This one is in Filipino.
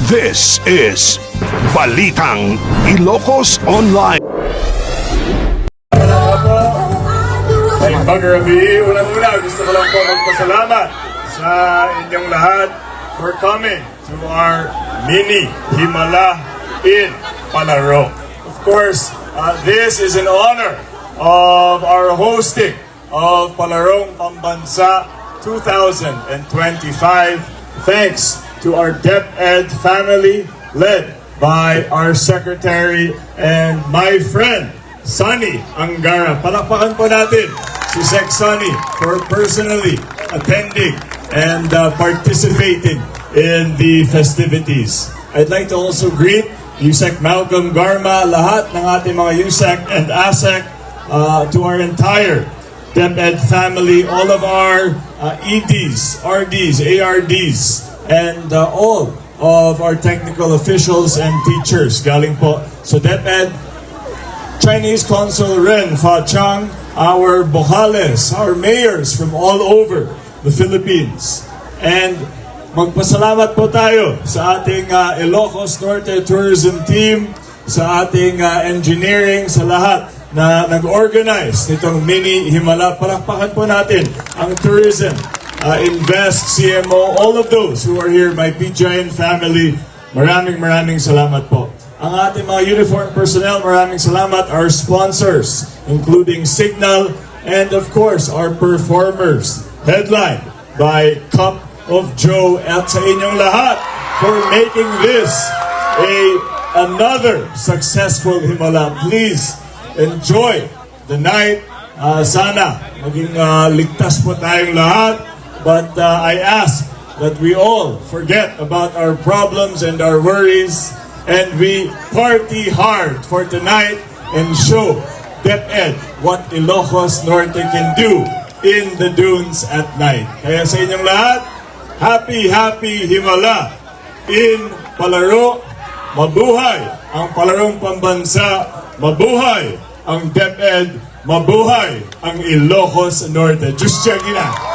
This is Balitang Ilocos Online. Magarabi, unang-una gusto ko lang po magpasalamat sa inyong lahat for coming to our mini Himala in Palaro. Of course, this is in honor of our hosting of Palarong Pambansa 2025. Thanks to our DepEd family led by our secretary and my friend Sonny Angara. Palakpakan po natin si Sec Sonny for personally attending and participating in the festivities. I'd like to also greet USEC Malcolm Garma, lahat ng ating mga USEC and ASEC, to our entire DepEd family, all of our EDs, RDs, ARDs, and all of our technical officials and teachers. Galing po sa DepEd, Chinese Consul Ren Fa Chang, our Bojales, our mayors from all over the Philippines. And magpasalamat po tayo sa ating Ilocos Norte Tourism Team, sa ating engineering, sa lahat na nag-organize nitong mini Himala. Palakpakan po natin ang tourism, Invest, CMO, all of those who are here, my PGIN family. Maraming salamat po. Ang ating mga uniform personnel, maraming salamat. Our sponsors, including Signal, and of course, our performers, headlined by Cup of Joe, at sa inyong lahat for making this another successful Himala. Please enjoy the night. Sana maging ligtas po tayong lahat. But I ask that we all forget about our problems and our worries, and we party hard for tonight and show DepEd what Ilocos Norte can do in the dunes at night. Kaya sa inyong lahat, happy Himala in Palaro. Mabuhay ang Palarong Pambansa, mabuhay ang DepEd, mabuhay ang Ilocos Norte. Just check it out.